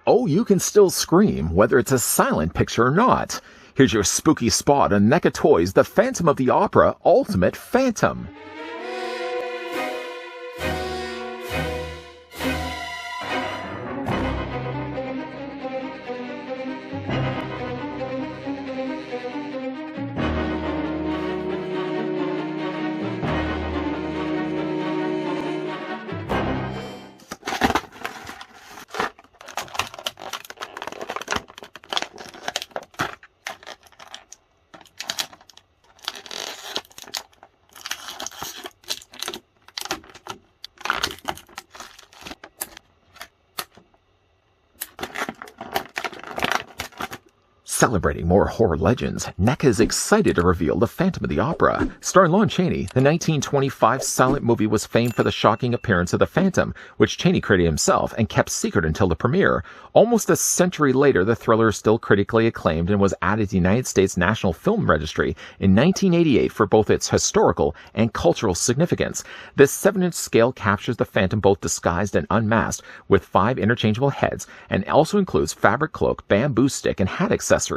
oh, you can still scream, whether it's a silent picture or not. Here's your spooky spot on NECA Toys, The Phantom of the Opera Ultimate Phantom. Celebrating more horror legends, NECA is excited to reveal The Phantom of the Opera. Starring Lon Chaney, the 1925 silent movie was famed for the shocking appearance of the Phantom, which Chaney created himself and kept secret until the premiere. Almost a century later, the thriller is still critically acclaimed and was added to the United States National Film Registry in 1988 for both its historical and cultural significance. This 7-inch scale captures the Phantom both disguised and unmasked, with 5 interchangeable heads, and also includes fabric cloak, bamboo stick, and hat accessories.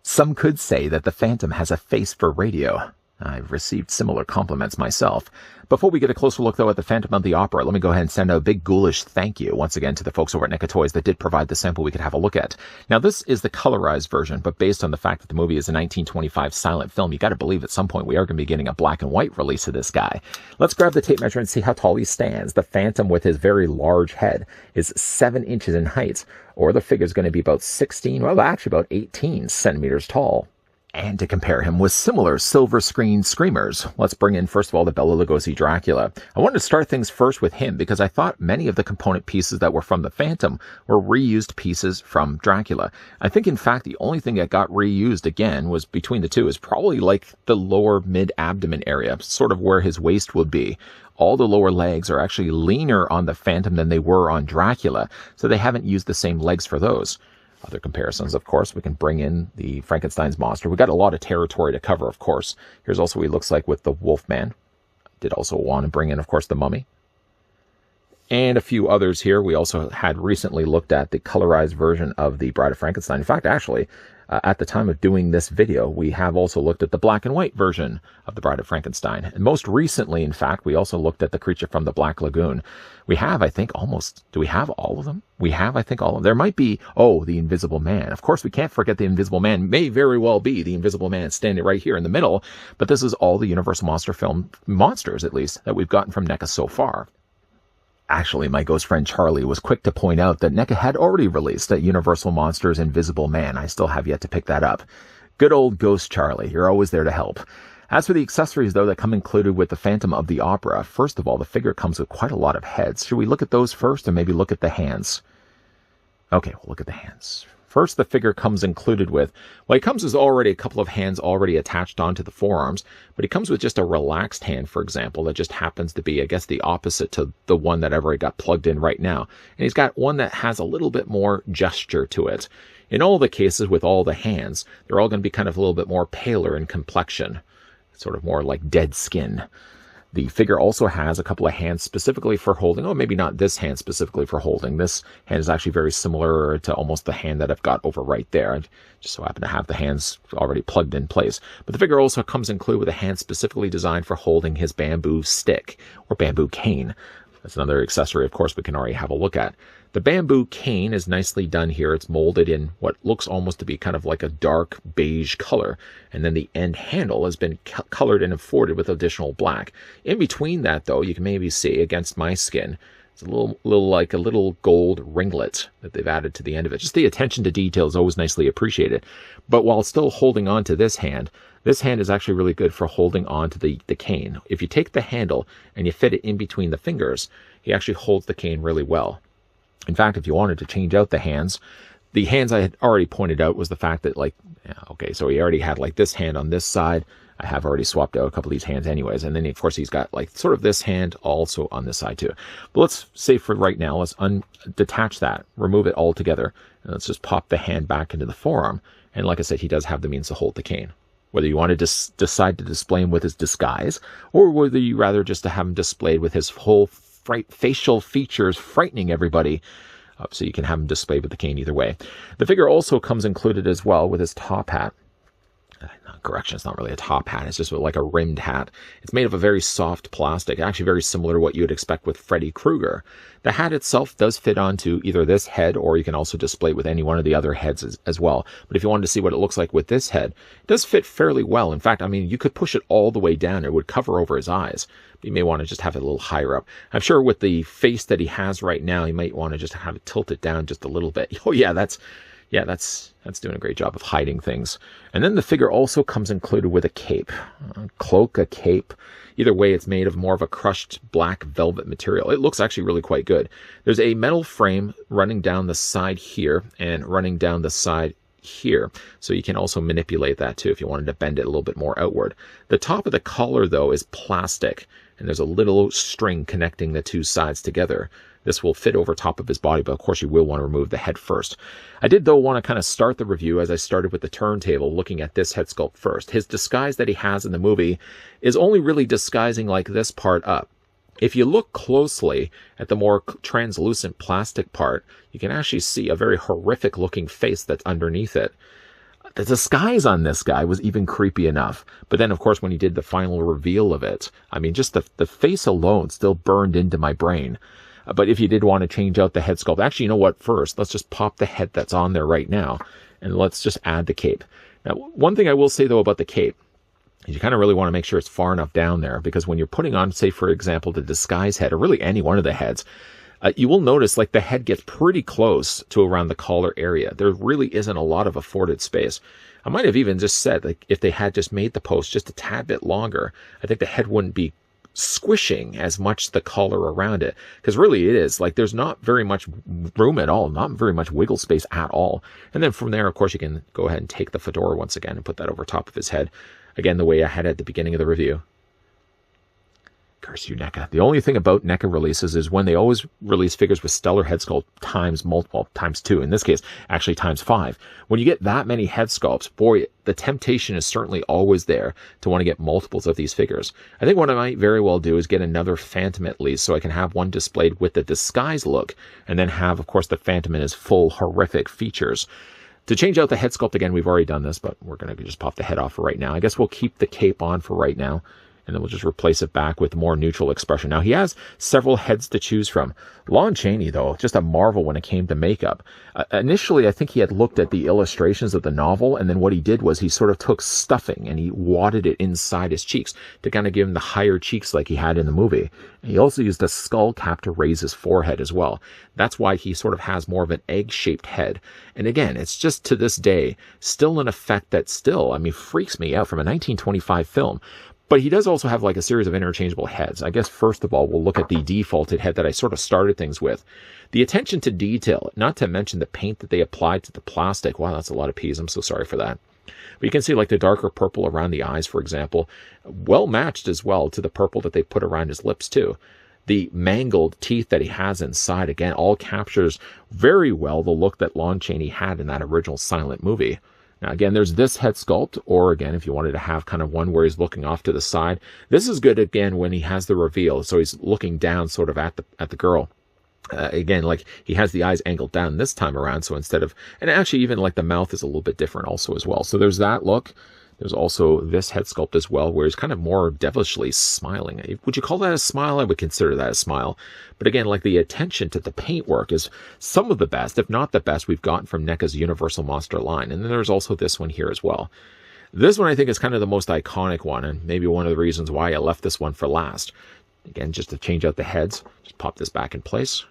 Some could say that the Phantom has a face for radio. I've received similar compliments myself. Before we get a closer look, though, at the Phantom of the Opera, let me go ahead and send out a big ghoulish thank you once again to the folks over at NECA Toys that did provide the sample we could have a look at. Now, this is the colorized version, but based on the fact that the movie is a 1925 silent film, you got to believe at some point we are going to be getting a black and white release of this guy. Let's grab the tape measure and see how tall he stands. The Phantom, with his very large head, is 7 inches in height, or the figure is going to be about 16, well, actually about 18 centimeters tall. And to compare him with similar silver screen screamers, let's bring in first of all the Bela Lugosi Dracula. I wanted to start things first with him because I thought many of the component pieces that were from the Phantom were reused pieces from Dracula. I think in fact the only thing that got reused again was between the two is probably like the lower mid-abdomen area, sort of where his waist would be. All the lower legs are actually leaner on the Phantom than they were on Dracula, so they haven't used the same legs for those. Other comparisons, of course, we can bring in the Frankenstein's monster. We got a lot of territory to cover, of course. Here's also what he looks like with the Wolfman. Did also want to bring in, of course, the Mummy. And a few others here. We also had recently looked at the colorized version of the Bride of Frankenstein. In fact, actually, at the time of doing this video, we have also looked at the black and white version of the Bride of Frankenstein. And most recently, in fact, we also looked at the creature from the Black Lagoon. We have, I think, almost, do we have all of them? We have, I think, all of them. There might be, oh, the Invisible Man. Of course, we can't forget the Invisible Man. May very well be the Invisible Man standing right here in the middle. But this is all the Universal Monster film monsters, at least, that we've gotten from NECA so far. Actually, my ghost friend Charlie was quick to point out that NECA had already released a Universal Monsters Invisible Man. I still have yet to pick that up. Good old Ghost Charlie. You're always there to help. As for the accessories, though, that come included with the Phantom of the Opera, first of all, the figure comes with quite a lot of heads. Should we look at those first, or maybe look at the hands? Okay, we'll look at the hands. First, the figure comes included with, well, he comes with already a couple of hands already attached onto the forearms, but he comes with just a relaxed hand, for example, that just happens to be, I guess, the opposite to the one that I've already got plugged in right now. And he's got one that has a little bit more gesture to it. In all the cases with all the hands, they're all going to be kind of a little bit more paler in complexion, sort of more like dead skin. The figure also has a couple of hands specifically for holding. Oh, maybe not this hand specifically for holding. This hand is actually very similar to almost the hand that I've got over right there. I just so happen to have the hands already plugged in place. But the figure also comes included with a hand specifically designed for holding his bamboo stick or bamboo cane. That's another accessory, of course, we can already have a look at. The bamboo cane is nicely done here. It's molded in what looks almost to be kind of like a dark beige color. And then the end handle has been colored and afforded with additional black. In between that, though, you can maybe see against my skin, it's a little like a little gold ringlet that they've added to the end of it. Just the attention to detail is always nicely appreciated. But while still holding on to this hand is actually really good for holding on to the cane. If you take the handle and you fit it in between the fingers, he actually holds the cane really well. In fact, if you wanted to change out the hands I had already pointed out was the fact that, like, okay, so he already had like this hand on this side. I have already swapped out a couple of these hands anyways. And then, of course, he's got like sort of this hand also on this side too. But let's say for right now, let's detach that, remove it all together. And let's just pop the hand back into the forearm. And like I said, he does have the means to hold the cane. Whether you want to decide to display him with his disguise, or whether you rather just to have him displayed with his whole facial features frightening everybody, So you can have him displayed with the cane either way. The figure also comes included as well with his top hat. Correction, it's not really a top hat, it's just like a rimmed hat. It's made of a very soft plastic, actually very similar to what you would expect with Freddy Krueger. The hat itself does fit onto either this head, or you can also display it with any one of the other heads as well. But if you wanted to see what it looks like with this head, it does fit fairly well. In fact, I mean, you could push it all the way down, it would cover over his eyes. But you may want to just have it a little higher up. I'm sure with the face that he has right now, you might want to just have it tilted down just a little bit. Oh yeah, that's doing a great job of hiding things. And then the figure also comes included with a cape. A cloak, a cape. Either way, it's made of more of a crushed black velvet material. It looks actually really quite good. There's a metal frame running down the side here and running down the side here. So you can also manipulate that too if you wanted to bend it a little bit more outward. The top of the collar, though, is plastic, and there's a little string connecting the two sides together. This will fit over top of his body, but of course you will want to remove the head first. I did, though, want to kind of start the review as I started with the turntable, looking at this head sculpt first. His disguise that he has in the movie is only really disguising like this part up. If you look closely at the more translucent plastic part, you can actually see a very horrific looking face that's underneath it. The disguise on this guy was even creepy enough. But then, of course, when he did the final reveal of it, I mean, just the face alone still burned into my brain. But if you did want to change out the head sculpt, actually, you know what? First, let's just pop the head that's on there right now, and let's just add the cape. Now, one thing I will say, though, about the cape, is you kind of really want to make sure it's far enough down there, because when you're putting on, say, for example, the disguise head, or really any one of the heads, you will notice like the head gets pretty close to around the collar area. There really isn't a lot of afforded space. I might have even just said, like, if they had just made the post just a tad bit longer, I think the head wouldn't be squishing as much the collar around it, because really it is like there's not very much room at all, not very much wiggle space at all. And then from there, of course, you can go ahead and take the fedora once again and put that over top of his head, again the way I had at the beginning of the review. Curse you, NECA. The only thing about NECA releases is when they always release figures with stellar head sculpt times multiple, times 2, in this case, actually times 5. When you get that many head sculpts, boy, the temptation is certainly always there to want to get multiples of these figures. I think what I might very well do is get another Phantom at least, so I can have one displayed with the disguise look, and then have, of course, the Phantom in his full horrific features. To change out the head sculpt again, we've already done this, but we're going to just pop the head off for right now. I guess we'll keep the cape on for right now, and then we'll just replace it back with more neutral expression. Now, he has several heads to choose from. Lon Chaney, though, just a marvel when it came to makeup. Initially, I think he had looked at the illustrations of the novel, and then what he did was he sort of took stuffing and he wadded it inside his cheeks to kind of give him the higher cheeks like he had in the movie. And he also used a skull cap to raise his forehead as well. That's why he sort of has more of an egg-shaped head. And again, it's just to this day still an effect that still, I mean, freaks me out from a 1925 film. But he does also have like a series of interchangeable heads. I guess first of all, we'll look at the defaulted head that I sort of started things with. The attention to detail, not to mention the paint that they applied to the plastic. Wow, that's a lot of peas. I'm so sorry for that. But you can see like the darker purple around the eyes, for example, well matched as well to the purple that they put around his lips too. The mangled teeth that he has inside, again, all captures very well the look that Lon Chaney had in that original silent movie. Now, again, there's this head sculpt, or again, if you wanted to have kind of one where he's looking off to the side. This is good, again, when he has the reveal, so he's looking down sort of at the girl. Again, like he has the eyes angled down this time around, so instead of, and actually even like the mouth is a little bit different also as well. So there's that look. There's also this head sculpt as well, where he's kind of more devilishly smiling. Would you call that a smile? I would consider that a smile. But again, like the attention to the paintwork is some of the best, if not the best, we've gotten from NECA's Universal Monster line. And then there's also this one here as well. This one I think is kind of the most iconic one, and maybe one of the reasons why I left this one for last. Again, just to change out the heads, just pop this back in place.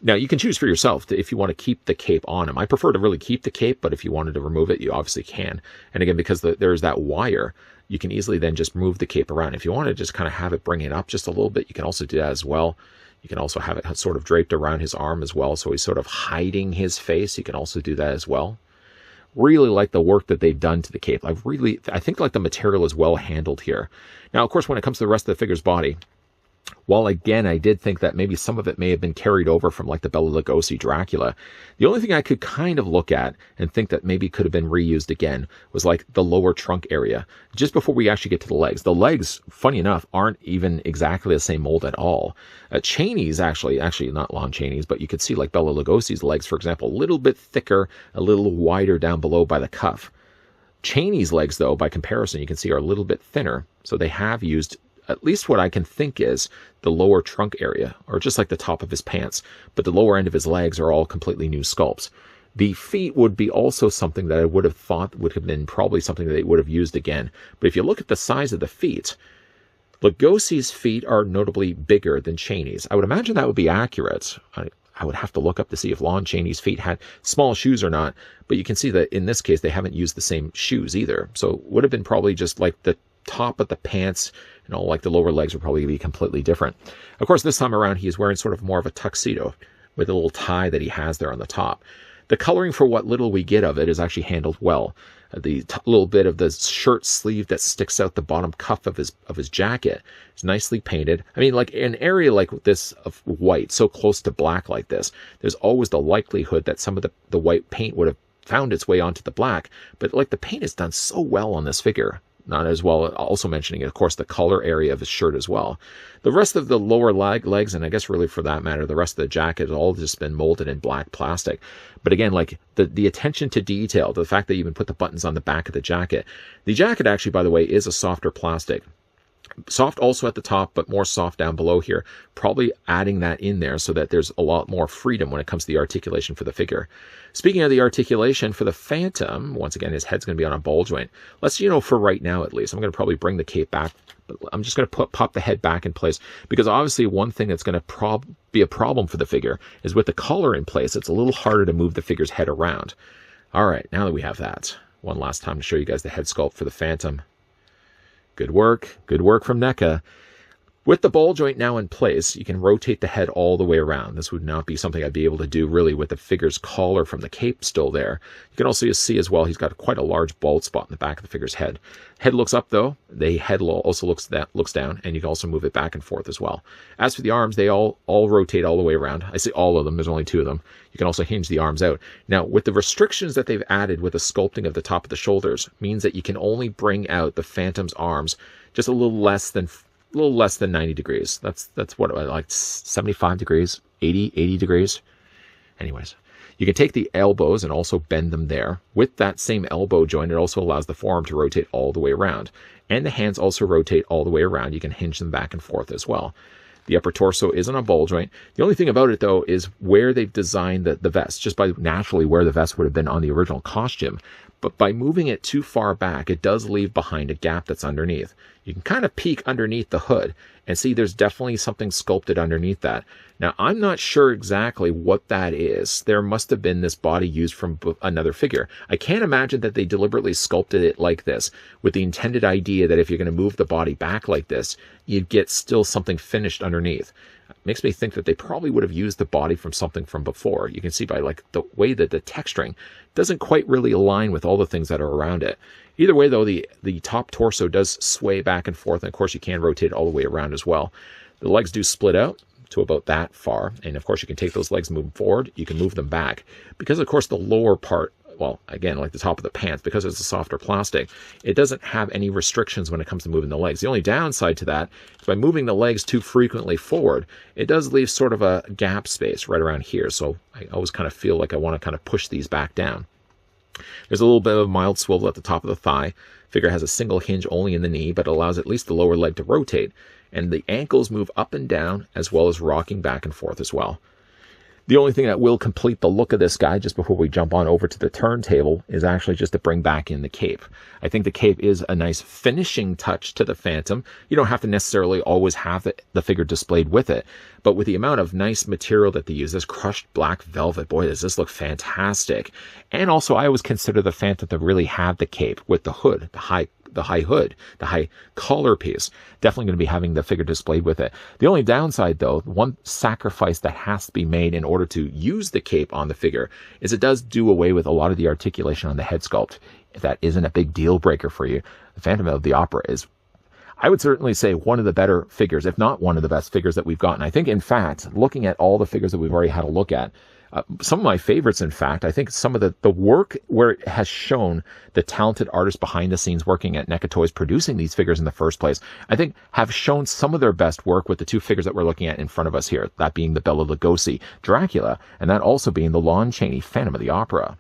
Now, you can choose for yourself if you want to keep the cape on him. I prefer to really keep the cape, but if you wanted to remove it, you obviously can. And again, because there's that wire, you can easily then just move the cape around. If you want to just kind of have it bring it up just a little bit, you can also do that as well. You can also have it sort of draped around his arm as well, so he's sort of hiding his face. You can also do that as well. Really like the work that they've done to the cape. I think like the material is well handled here. Now, of course, when it comes to the rest of the figure's body, While again, I did think that maybe some of it may have been carried over from like the Bela Lugosi Dracula, the only thing I could kind of look at and think that maybe could have been reused again was like the lower trunk area, just before we actually get to the legs. The legs, funny enough, aren't even exactly the same mold at all. Chaney's actually not Lon Chaney's, but you could see like Bela Lugosi's legs, for example, a little bit thicker, a little wider down below by the cuff. Chaney's legs, though, by comparison, you can see are a little bit thinner, so they have used at least what I can think is the lower trunk area, or just like the top of his pants, but the lower end of his legs are all completely new sculpts. The feet would be also something that I would have thought would have been probably something that they would have used again. But if you look at the size of the feet, Lugosi's feet are notably bigger than Chaney's. I would imagine that would be accurate. I would have to look up to see if Lon Chaney's feet had small shoes or not, but you can see that in this case they haven't used the same shoes either. So it would have been probably just like the top of the pants, like the lower legs would probably be completely different. Of course, this time around, he's wearing sort of more of a tuxedo with a little tie that he has there on the top. The coloring, for what little we get of it, is actually handled well. The little bit of the shirt sleeve that sticks out the bottom cuff of his jacket is nicely painted. I mean, like an area like this of white, so close to black like this, there's always the likelihood that some of the white paint would have found its way onto the black. But like the paint is done so well on this figure. Not as well, also mentioning, of course, the collar area of his shirt as well. The rest of the lower legs, and I guess really for that matter, the rest of the jacket has all just been molded in black plastic. But again, like the attention to detail, the fact that you even put the buttons on the back of the jacket. The jacket actually, by the way, is a softer plastic. Soft also at the top, but more soft down below here. Probably adding that in there so that there's a lot more freedom when it comes to the articulation for the figure. Speaking of the articulation for the Phantom, once again, his head's going to be on a ball joint. Let's, for right now at least, I'm going to probably bring the cape back. But I'm just going to pop the head back in place, because obviously one thing that's going to be a problem for the figure is with the collar in place, it's a little harder to move the figure's head around. All right, now that we have that, one last time to show you guys the head sculpt for the Phantom. Good work from NECA. With the ball joint now in place, you can rotate the head all the way around. This would not be something I'd be able to do really with the figure's collar from the cape still there. You can also see as well, he's got quite a large bald spot in the back of the figure's head. Head looks up though, the head also looks down, and you can also move it back and forth as well. As for the arms, they all rotate all the way around. I say all of them, there's only 2 of them. You can also hinge the arms out. Now, with the restrictions that they've added with the sculpting of the top of the shoulders, means that you can only bring out the Phantom's arms just a little less than 90 degrees. That's what I like, 75 degrees, 80 degrees. Anyways, you can take the elbows and also bend them there. With that same elbow joint, it also allows the forearm to rotate all the way around. And the hands also rotate all the way around. You can hinge them back and forth as well. The upper torso is on a ball joint. The only thing about it, though, is where they've designed the vest, just by naturally where the vest would have been on the original costume. But by moving it too far back, it does leave behind a gap that's underneath. You can kind of peek underneath the hood and see there's definitely something sculpted underneath that. Now, I'm not sure exactly what that is. There must have been this body used from another figure. I can't imagine that they deliberately sculpted it like this with the intended idea that if you're going to move the body back like this, you'd get still something finished underneath. It makes me think that they probably would have used the body from something from before. You can see by like the way that the texturing doesn't quite really align with all the things that are around it. Either way, though, the top torso does sway back and forth, and of course you can rotate it all the way around as well. The legs do split out to about that far, and of course you can take those legs, move them forward, you can move them back. Because of course the lower part, well, again, like the top of the pants, because it's a softer plastic, it doesn't have any restrictions when it comes to moving the legs. The only downside to that is by moving the legs too frequently forward, it does leave sort of a gap space right around here. So I always kind of feel like I want to kind of push these back down. There's a little bit of a mild swivel at the top of the thigh. Figure has a single hinge only in the knee, but allows at least the lower leg to rotate. And the ankles move up and down, as well as rocking back and forth as well. The only thing that will complete the look of this guy, just before we jump on over to the turntable, is actually just to bring back in the cape. I think the cape is a nice finishing touch to the Phantom. You don't have to necessarily always have the figure displayed with it, but with the amount of nice material that they use, this crushed black velvet, boy, does this look fantastic. And also, I always consider the Phantom to really have the cape with the hood, the high hood, the high collar piece. Definitely going to be having the figure displayed with it. The only downside, though, one sacrifice that has to be made in order to use the cape on the figure, is it does do away with a lot of the articulation on the head sculpt. If that isn't a big deal breaker for you, the Phantom of the Opera is, I would certainly say one of the better figures, if not one of the best figures that we've gotten. I think, in fact, looking at all the figures that we've already had a look at, some of my favorites, in fact, I think some of the work where it has shown the talented artists behind the scenes working at NECA Toys producing these figures in the first place, I think have shown some of their best work with the two figures that we're looking at in front of us here, that being the Bela Lugosi Dracula, and that also being the Lon Chaney Phantom of the Opera.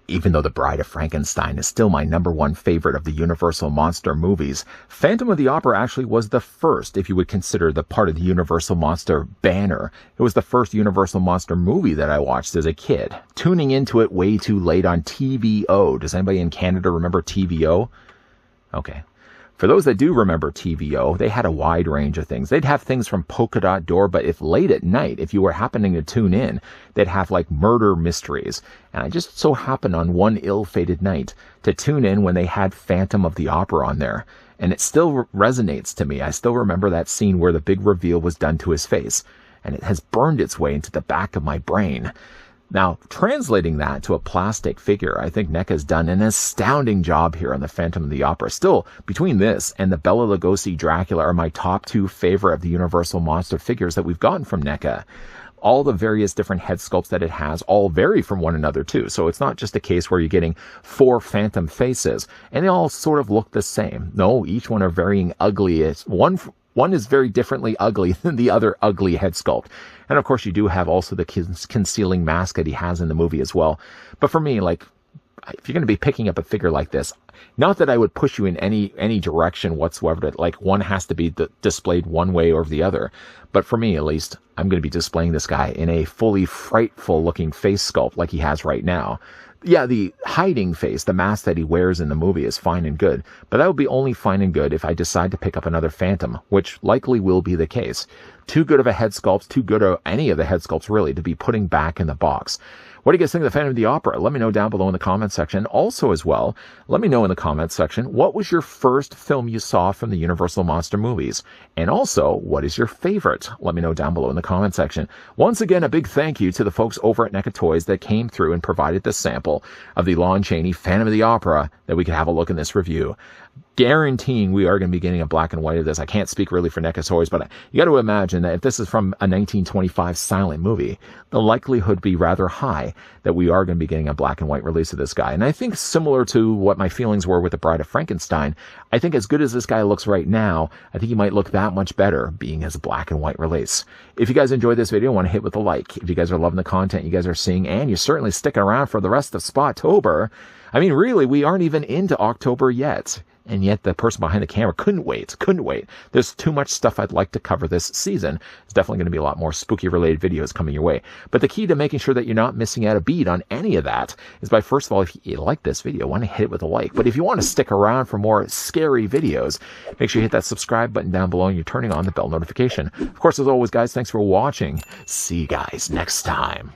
Even though The Bride of Frankenstein is still my #1 favorite of the Universal Monster movies, Phantom of the Opera actually was the first, if you would consider the part of the Universal Monster banner. It was the first Universal Monster movie that I watched as a kid, tuning into it way too late on TVO. Does anybody in Canada remember TVO? Okay. For those that do remember TVO, they had a wide range of things. They'd have things from Polka Dot Door, but if late at night, if you were happening to tune in, they'd have like murder mysteries. And I just so happened on one ill-fated night to tune in when they had Phantom of the Opera on there. And it still resonates to me. I still remember that scene where the big reveal was done to his face. And it has burned its way into the back of my brain. Now, translating that to a plastic figure, I think NECA has done an astounding job here on the Phantom of the Opera. Still, between this and the Bela Lugosi Dracula are my top 2 favorite of the Universal Monster figures that we've gotten from NECA. All the various different head sculpts that it has all vary from one another too. So it's not just a case where you're getting 4 phantom faces and they all sort of look the same. No, each one are varying ugly. One is very differently ugly than the other ugly head sculpt. And of course, you do have also the concealing mask that he has in the movie as well. But for me, like, if you're going to be picking up a figure like this, not that I would push you in any direction whatsoever, that like one has to be displayed one way or the other. But for me, at least, I'm going to be displaying this guy in a fully frightful looking face sculpt like he has right now. Yeah, the hiding face, the mask that he wears in the movie is fine and good, but that would be only fine and good if I decide to pick up another Phantom, which likely will be the case. Too good of a head sculpt, too good of any of the head sculpts really to be putting back in the box. What do you guys think of the Phantom of the Opera? Let me know down below in the comment section. Also as well, let me know in the comment section, what was your first film you saw from the Universal Monster movies? And also, what is your favorite? Let me know down below in the comment section. Once again, a big thank you to the folks over at NECA Toys that came through and provided this sample of the Lon Chaney Phantom of the Opera that we could have a look in this review. Guaranteeing we are going to be getting a black and white of this. I can't speak really for NECA Toys, but you got to imagine that if this is from a 1925 silent movie, the likelihood be rather high that we are going to be getting a black and white release of this guy. And I think similar to what my feelings were with The Bride of Frankenstein, I think as good as this guy looks right now, I think he might look that much better being his black and white release. If you guys enjoyed this video, want to hit with a like. If you guys are loving the content you guys are seeing, and you're certainly sticking around for the rest of Spottober, I mean, really, we aren't even into October yet. And yet the person behind the camera couldn't wait. There's too much stuff I'd like to cover this season. There's definitely going to be a lot more spooky related videos coming your way. But the key to making sure that you're not missing out a beat on any of that is by, first of all, if you like this video, want to hit it with a like. But if you want to stick around for more scary videos, make sure you hit that subscribe button down below and you're turning on the bell notification. Of course, as always, guys, thanks for watching. See you guys next time.